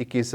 21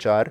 4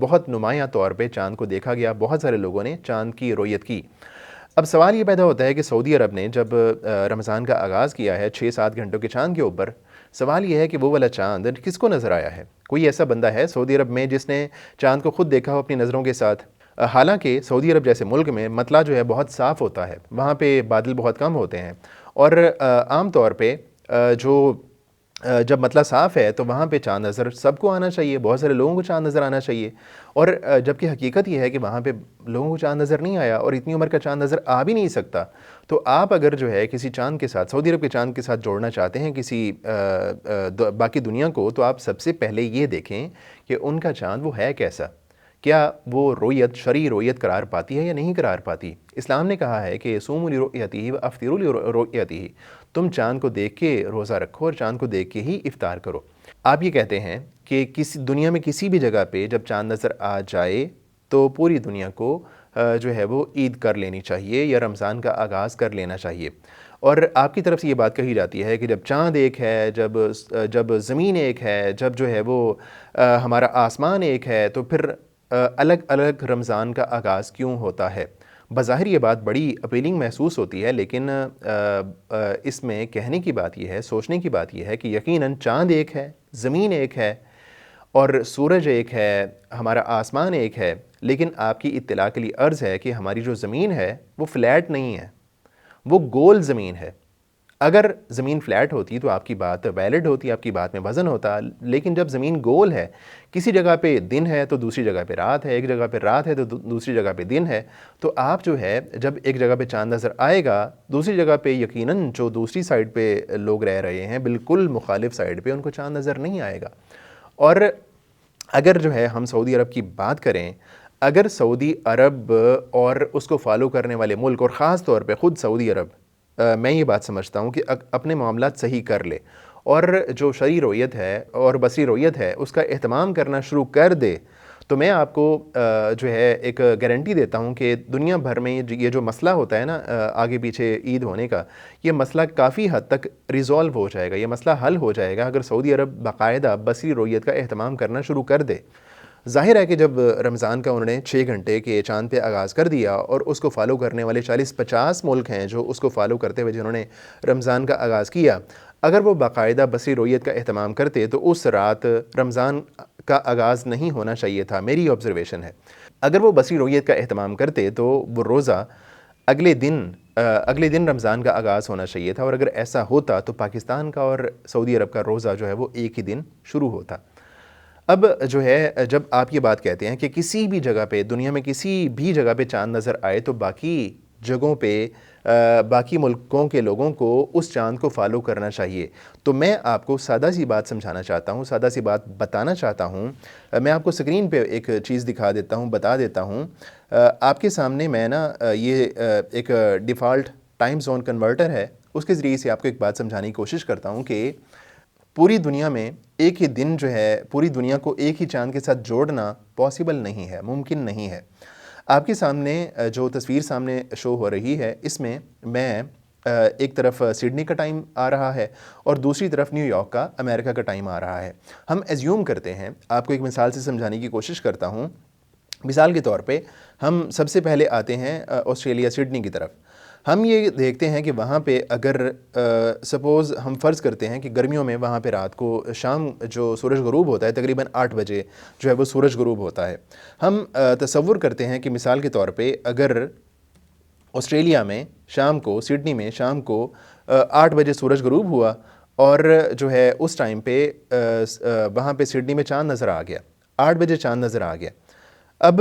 بہت نمایاں طور پہ چاند کو دیکھا گیا، بہت سارے لوگوں نے چاند کی رؤیت کی۔ اب سوال یہ پیدا ہوتا ہے کہ سعودی عرب نے جب رمضان کا آغاز کیا ہے 6-7 گھنٹوں کے چاند کے اوپر، سوال یہ ہے کہ وہ والا چاند کس کو نظر آیا ہے؟ کوئی ایسا بندہ ہے سعودی عرب میں جس نے چاند کو خود دیکھا ہو اپنی نظروں کے ساتھ؟ حالانکہ سعودی عرب جیسے ملک میں مطلع جو ہے بہت صاف ہوتا ہے، وہاں پہ بادل بہت کم ہوتے ہیں، اور عام طور پہ جب مطلع صاف ہے تو وہاں پہ چاند نظر سب کو آنا چاہیے، بہت سارے لوگوں کو چاند نظر آنا چاہیے، اور جبکہ حقیقت یہ ہے کہ وہاں پہ لوگوں کو چاند نظر نہیں آیا، اور اتنی عمر کا چاند نظر آ بھی نہیں سکتا۔ تو آپ اگر جو ہے کسی چاند کے ساتھ، سعودی عرب کے چاند کے ساتھ جوڑنا چاہتے ہیں کسی باقی دنیا کو، تو آپ سب سے پہلے یہ دیکھیں کہ ان کا چاند وہ ہے کیسا، کیا وہ رؤیت شرعی رؤیت قرار پاتی ہے یا نہیں قرار پاتی۔ اسلام نے کہا ہے کہ صوموا لرؤیتہ وافطروا لرؤیتہ، تم چاند کو دیکھ کے روزہ رکھو اور چاند کو دیکھ کے ہی افطار کرو۔ آپ یہ کہتے ہیں کہ دنیا میں کسی بھی جگہ پہ جب چاند نظر آ جائے تو پوری دنیا کو جو ہے وہ عید کر لینی چاہیے یا رمضان کا آغاز کر لینا چاہیے، اور آپ کی طرف سے یہ بات کہی جاتی ہے کہ جب چاند ایک ہے، جب زمین ایک ہے، جب جو ہے وہ ہمارا آسمان ایک ہے، تو پھر الگ الگ رمضان کا آغاز کیوں ہوتا ہے؟ بظاہر یہ بات بڑی اپیلنگ محسوس ہوتی ہے، لیکن اس میں کہنے کی بات یہ ہے، سوچنے کی بات یہ ہے کہ یقیناً چاند ایک ہے، زمین ایک ہے، اور سورج ایک ہے، ہمارا آسمان ایک ہے، لیکن آپ کی اطلاع کے لیے عرض ہے کہ ہماری جو زمین ہے وہ فلیٹ نہیں ہے، وہ گول زمین ہے۔ اگر زمین فلیٹ ہوتی تو آپ کی بات ویلڈ ہوتی، آپ کی بات میں وزن ہوتا، لیکن جب زمین گول ہے، کسی جگہ پہ دن ہے تو دوسری جگہ پہ رات ہے، ایک جگہ پہ رات ہے تو دوسری جگہ پہ دن ہے، تو آپ جو ہے جب ایک جگہ پہ چاند نظر آئے گا، دوسری جگہ پہ یقیناً جو دوسری سائڈ پہ لوگ رہ رہے ہیں بالکل مخالف سائڈ پہ، ان کو چاند نظر نہیں آئے گا۔ اور اگر جو ہے ہم سعودی عرب کی بات کریں، اگر سعودی عرب اور اس کو فالو کرنے والے ملک، اور خاص طور پہ خود سعودی عرب، میں یہ بات سمجھتا ہوں کہ اپنے معاملات صحیح کر لے اور جو شرعی رؤیت ہے اور بصری رؤیت ہے اس کا اہتمام کرنا شروع کر دے، تو میں آپ کو جو ہے ایک گارنٹی دیتا ہوں کہ دنیا بھر میں یہ جو مسئلہ ہوتا ہے نا آگے پیچھے عید ہونے کا، یہ مسئلہ کافی حد تک ریزالو ہو جائے گا، یہ مسئلہ حل ہو جائے گا اگر سعودی عرب باقاعدہ بصری رؤیت کا اہتمام کرنا شروع کر دے۔ ظاہر ہے کہ جب رمضان کا انہوں نے 6 گھنٹے کے چاند پہ آغاز کر دیا، اور اس کو فالو کرنے والے 40-50 ملک ہیں جو اس کو فالو کرتے ہوئے جنہوں نے رمضان کا آغاز کیا، اگر وہ باقاعدہ بصری رؤیت کا اہتمام کرتے تو اس رات رمضان کا آغاز نہیں ہونا چاہیے تھا، میری آبزرویشن ہے۔ اگر وہ بصری رؤیت کا اہتمام کرتے تو وہ روزہ اگلے دن رمضان کا آغاز ہونا چاہیے تھا، اور اگر ایسا ہوتا تو پاکستان کا اور سعودی عرب کا روزہ جو ہے وہ ایک ہی دن شروع ہوتا۔ اب جو ہے جب آپ یہ بات کہتے ہیں کہ کسی بھی جگہ پہ دنیا میں کسی بھی جگہ پہ چاند نظر آئے تو باقی جگہوں پہ باقی ملکوں کے لوگوں کو اس چاند کو فالو کرنا چاہیے، تو میں آپ کو سادہ سی بات سمجھانا چاہتا ہوں، سادہ سی بات بتانا چاہتا ہوں۔ میں آپ کو اسکرین پہ ایک چیز دکھا دیتا ہوں، بتا دیتا ہوں۔ آپ کے سامنے میں نا یہ ایک ڈیفالٹ ٹائم زون کنورٹر ہے، اس کے ذریعے سے آپ کو ایک بات سمجھانے کی کوشش کرتا ہوں کہ پوری دنیا میں ایک ہی دن جو ہے پوری دنیا کو ایک ہی چاند کے ساتھ جوڑنا پاسبل نہیں ہے، ممکن نہیں ہے۔ آپ کے سامنے جو تصویر سامنے شو ہو رہی ہے، اس میں ایک طرف سڈنی کا ٹائم آ رہا ہے اور دوسری طرف نیو یارک کا، امریکہ کا ٹائم آ رہا ہے۔ ہم ایزیوم کرتے ہیں، آپ کو ایک مثال سے سمجھانے کی کوشش کرتا ہوں۔ مثال کے طور پہ ہم سب سے پہلے آتے ہیں آسٹریلیا، سڈنی کی طرف۔ ہم یہ دیکھتے ہیں کہ وہاں پہ اگر سپوز ہم فرض کرتے ہیں کہ گرمیوں میں وہاں پہ رات کو شام جو سورج غروب ہوتا ہے تقریباً 8 بجے جو ہے وہ سورج غروب ہوتا ہے۔ ہم تصور کرتے ہیں کہ مثال کے طور پہ اگر آسٹریلیا میں شام کو، سڈنی میں شام کو 8 بجے سورج غروب ہوا، اور جو ہے اس ٹائم پہ وہاں پہ سڈنی میں چاند نظر آ گیا، 8 بجے چاند نظر آ گیا۔ اب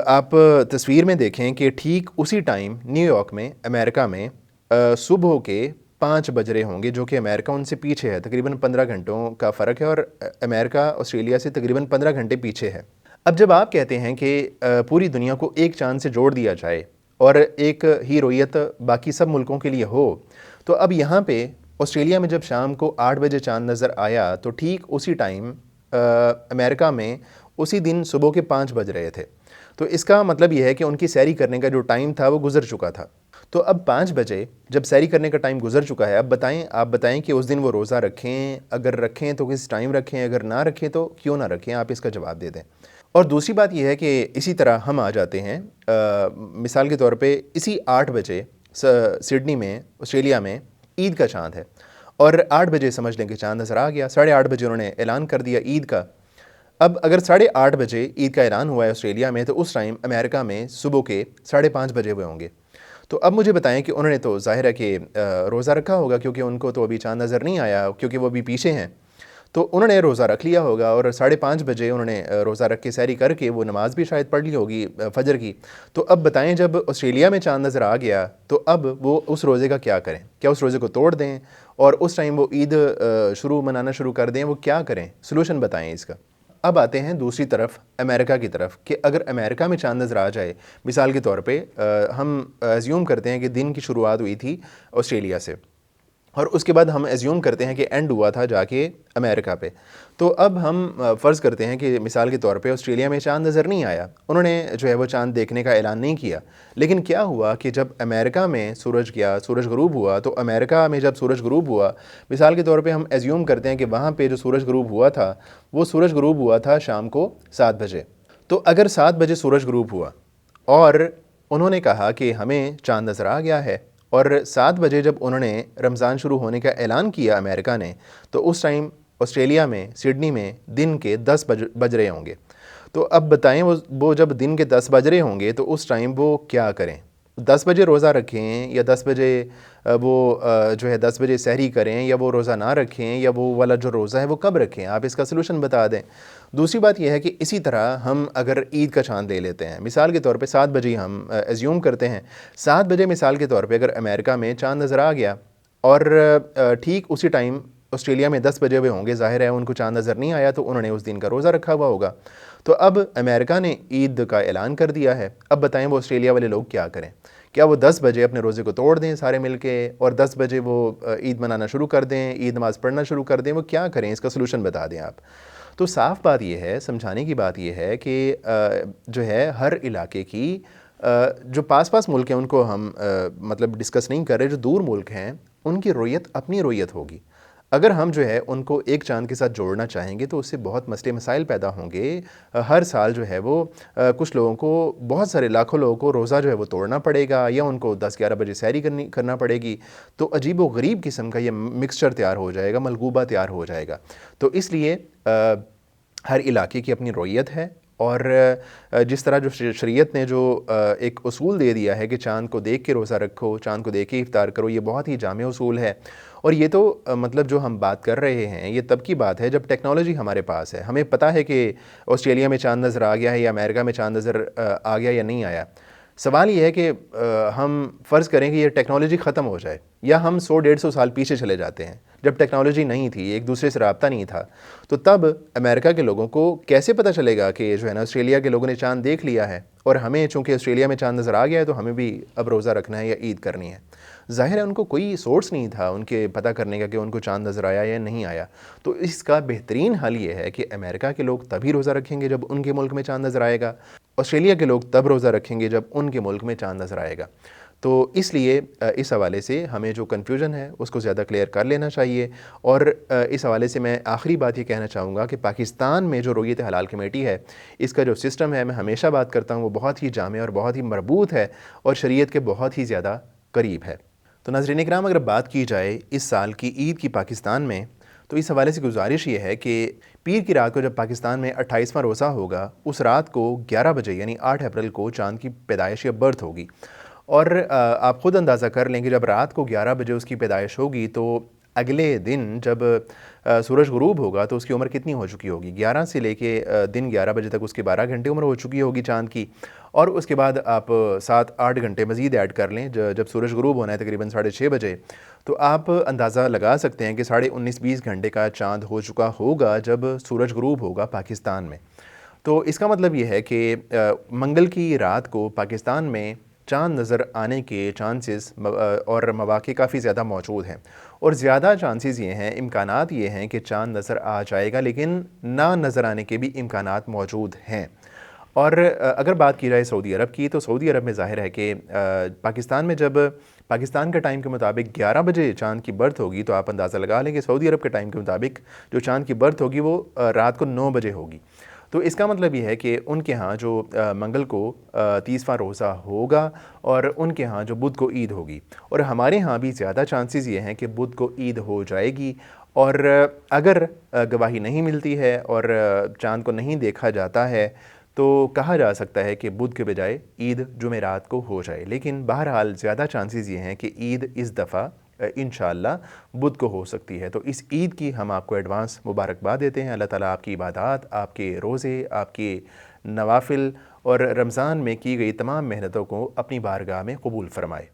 آپ تصویر میں دیکھیں کہ ٹھیک اسی ٹائم نیو یارک میں، امریکہ میں صبح کے 5 بج رہے ہوں گے، جو کہ امریکہ ان سے پیچھے ہے، تقریباً 15 گھنٹوں کا فرق ہے، اور امریکہ آسٹریلیا سے تقریباً 15 گھنٹے پیچھے ہے۔ اب جب آپ کہتے ہیں کہ پوری دنیا کو ایک چاند سے جوڑ دیا جائے اور ایک ہی رؤیت باقی سب ملکوں کے لیے ہو، تو اب یہاں پہ آسٹریلیا میں جب شام کو 8 بجے چاند نظر آیا تو ٹھیک اسی ٹائم امریکہ میں اسی دن صبح کے 5 بج رہے تھے، تو اس کا مطلب یہ ہے کہ ان کی سیری کرنے کا جو ٹائم تھا وہ گزر چکا تھا۔ تو اب 5 بجے جب سیری کرنے کا ٹائم گزر چکا ہے، اب آپ بتائیں کہ اس دن وہ روزہ رکھیں، اگر رکھیں تو کس ٹائم رکھیں، اگر نہ رکھیں تو کیوں نہ رکھیں، آپ اس کا جواب دے دیں۔ اور دوسری بات یہ ہے کہ اسی طرح ہم آ جاتے ہیں مثال کے طور پہ اسی 8 بجے سڈنی میں آسٹریلیا میں عید کا چاند ہے، اور 8 بجے سمجھ لیں کہ چاند نظر آ گیا، 8:30 بجے انہوں نے اعلان کر دیا عید کا۔ اب اگر 8:30 بجے عید کا اعلان ہوا ہے آسٹریلیا میں، تو اس ٹائم امریکہ میں صبح کے 5:30 بجے ہوئے ہوں گے۔ تو اب مجھے بتائیں کہ انہوں نے تو ظاہر ہے کہ روزہ رکھا ہوگا، کیونکہ ان کو تو ابھی چاند نظر نہیں آیا، کیونکہ وہ ابھی پیچھے ہیں، تو انہوں نے روزہ رکھ لیا ہوگا، اور 5:30 بجے انہوں نے روزہ رکھ کے سحری کر کے وہ نماز بھی شاید پڑھ لی ہوگی فجر کی۔ تو اب بتائیں جب آسٹریلیا میں چاند نظر آ گیا تو اب وہ اس روزے کا کیا کریں؟ کیا اس روزے کو توڑ دیں اور اس ٹائم وہ عید منانا شروع کر دیں؟ وہ کیا کریں؟ سلوشن بتائیں اس کا۔ اب آتے ہیں دوسری طرف امریکہ کی طرف، کہ اگر امریکہ میں چاند نظر آ جائے، مثال کے طور پہ ہم ایزیوم کرتے ہیں کہ دن کی شروعات ہوئی تھی آسٹریلیا سے، اور اس کے بعد ہم ایزیوم کرتے ہیں کہ اینڈ ہوا تھا جا کے امریکہ پہ، تو اب ہم فرض کرتے ہیں کہ مثال کے طور پہ آسٹریلیا میں چاند نظر نہیں آیا، انہوں نے جو ہے وہ چاند دیکھنے کا اعلان نہیں کیا، لیکن کیا ہوا کہ جب امریکہ میں سورج غروب ہوا، تو امریکہ میں جب سورج غروب ہوا، مثال کے طور پہ ہم ایزیوم کرتے ہیں کہ وہاں پہ جو سورج غروب ہوا تھا وہ سورج غروب ہوا تھا شام کو 7 بجے۔ تو اگر 7 بجے سورج غروب ہوا اور انہوں نے کہا کہ ہمیں چاند نظر آ گیا ہے، اور 7 بجے جب انہوں نے رمضان شروع ہونے کا اعلان کیا امریکہ نے، تو اس ٹائم آسٹریلیا میں سڈنی میں دن کے 10 بج رہے ہوں گے۔ تو اب بتائیں وہ جب دن کے 10 بج رہے ہوں گے تو اس ٹائم وہ کیا کریں؟ 10 بجے روزہ رکھیں، یا 10 بجے وہ جو ہے 10 بجے سحری کریں، یا وہ روزہ نہ رکھیں، یا وہ والا جو روزہ ہے وہ کب رکھیں؟ آپ اس کا سلوشن بتا دیں۔ دوسری بات یہ ہے کہ اسی طرح ہم اگر عید کا چاند لے لیتے ہیں، مثال کے طور پہ 7 بجے ہم ایزیوم کرتے ہیں، 7 بجے مثال کے طور پہ اگر امریکہ میں چاند نظر آ گیا، اور ٹھیک اسی ٹائم آسٹریلیا میں 10 بجے ہوئے ہوں گے، ظاہر ہے ان کو چاند نظر نہیں آیا تو انہوں نے اس دن کا روزہ رکھا ہوا ہوگا، تو اب امریکہ نے عید کا اعلان کر دیا ہے، اب بتائیں وہ آسٹریلیا والے لوگ کیا کریں؟ کیا وہ 10 بجے اپنے روزے کو توڑ دیں سارے مل کے، اور 10 بجے وہ عید منانا شروع کر دیں، عید نماز پڑھنا شروع کر دیں؟ وہ کیا کریں؟ اس کا سلوشن بتا دیں آپ۔ تو صاف بات یہ ہے، سمجھانے کی بات یہ ہے کہ جو ہے ہر علاقے کی جو پاس ملک ہیں ان کو ہم مطلب ڈسکس نہیں کر رہے، جو دور ملک ہیں ان کی رویت اپنی رویت ہوگی۔ اگر ہم جو ہے ان کو ایک چاند کے ساتھ جوڑنا چاہیں گے تو اس سے بہت مسئلے مسائل پیدا ہوں گے۔ ہر سال جو ہے وہ کچھ لوگوں کو، بہت سارے لاکھوں لوگوں کو روزہ جو ہے وہ توڑنا پڑے گا، یا ان کو 10-11 بجے سحری کرنا پڑے گی، تو عجیب و غریب قسم کا یہ مکسچر تیار ہو جائے گا، ملغوبہ تیار ہو جائے گا۔ تو اس لیے ہر علاقے کی اپنی رویت ہے، اور جس طرح جو شریعت نے جو ایک اصول دے دیا ہے کہ چاند کو دیکھ کے روزہ رکھو، چاند کو دیکھ کے افطار کرو، یہ بہت ہی جامع اصول ہے۔ اور یہ تو مطلب جو ہم بات کر رہے ہیں یہ تب کی بات ہے جب ٹیکنالوجی ہمارے پاس ہے، ہمیں پتہ ہے کہ آسٹریلیا میں چاند نظر آ گیا ہے یا امریکہ میں چاند نظر آ گیا یا نہیں آیا۔ سوال یہ ہے کہ ہم فرض کریں کہ یہ ٹیکنالوجی ختم ہو جائے، یا ہم 100-150 سال پیچھے چلے جاتے ہیں جب ٹیکنالوجی نہیں تھی، ایک دوسرے سے رابطہ نہیں تھا، تو تب امریکہ کے لوگوں کو کیسے پتہ چلے گا کہ جو ہے نا آسٹریلیا کے لوگوں نے چاند دیکھ لیا ہے، اور ہمیں چونکہ آسٹریلیا میں چاند نظر آ گیا ہے تو ہمیں بھی اب روزہ رکھنا ہے یا عید کرنی ہے؟ ظاہر ہے ان کو کوئی سورس نہیں تھا ان کے پتہ کرنے کا کہ ان کو چاند نظر آیا یا نہیں آیا۔ تو اس کا بہترین حل یہ ہے کہ امریکہ کے لوگ تبھی روزہ رکھیں گے جب ان کے ملک میں چاند نظر آئے گا، آسٹریلیا کے لوگ تب روزہ رکھیں گے جب ان کے ملک میں چاند نظر آئے گا۔ تو اس لیے اس حوالے سے ہمیں جو کنفیوژن ہے اس کو زیادہ کلیئر کر لینا چاہیے۔ اور اس حوالے سے میں آخری بات یہ کہنا چاہوں گا کہ پاکستان میں جو رویت حلال کمیٹی ہے، اس کا جو سسٹم ہے، میں ہمیشہ بات کرتا ہوں، وہ بہت ہی جامع اور بہت ہی مربوط ہے، اور شریعت کے بہت ہی زیادہ قریب ہے۔ تو ناظرین اکرام، اگر بات کی جائے اس سال کی عید کی پاکستان میں، تو اس حوالے سے گزارش یہ ہے کہ پیر کی رات کو جب پاکستان میں 28واں روزہ ہوگا، اس رات کو 11 بجے یعنی 8 اپریل کو چاند کی پیدائش یا برتھ ہوگی، اور آپ خود اندازہ کر لیں کہ جب رات کو 11 بجے اس کی پیدائش ہوگی تو اگلے دن جب سورج غروب ہوگا تو اس کی عمر کتنی ہو چکی ہوگی؟ 11 سے لے کے دن 11 بجے تک اس کی 12 گھنٹے عمر ہو چکی ہوگی چاند کی، اور اس کے بعد آپ 7-8 گھنٹے مزید ایڈ کر لیں، جب سورج غروب ہونا ہے تقریباً 6:30 بجے، تو آپ اندازہ لگا سکتے ہیں کہ 19.5-20 گھنٹے کا چاند ہو چکا ہوگا جب سورج غروب ہوگا پاکستان میں۔ تو اس کا مطلب یہ ہے کہ منگل کی رات کو پاکستان میں چاند نظر آنے کے چانسز اور مواقع کافی زیادہ موجود ہیں، اور زیادہ چانسز یہ ہیں، امکانات یہ ہیں کہ چاند نظر آ جائے گا، لیکن نہ نظر آنے کے بھی امکانات موجود ہیں۔ اور اگر بات کی جائے سعودی عرب کی، تو سعودی عرب میں ظاہر ہے کہ پاکستان میں جب پاکستان کا ٹائم کے مطابق 11 بجے چاند کی برتھ ہوگی، تو آپ اندازہ لگا لیں کہ سعودی عرب کے ٹائم کے مطابق جو چاند کی برتھ ہوگی وہ رات کو 9 بجے ہوگی۔ تو اس کا مطلب یہ ہے کہ ان کے ہاں جو منگل کو 30واں روزہ ہوگا اور ان کے ہاں جو بدھ کو عید ہوگی، اور ہمارے ہاں بھی زیادہ چانسز یہ ہیں کہ بدھ کو عید ہو جائے گی، اور اگر گواہی نہیں ملتی ہے اور چاند کو نہیں دیکھا جاتا ہے تو کہا جا سکتا ہے کہ بدھ کے بجائے عید جمعرات کو ہو جائے، لیکن بہرحال زیادہ چانسز یہ ہیں کہ عید اس دفعہ انشاءاللہ بدھ کو ہو سکتی ہے۔ تو اس عید کی ہم آپ کو ایڈوانس مبارکباد دیتے ہیں۔ اللہ تعالیٰ آپ کی عبادات، آپ کے روزے، آپ کے نوافل اور رمضان میں کی گئی تمام محنتوں کو اپنی بارگاہ میں قبول فرمائے۔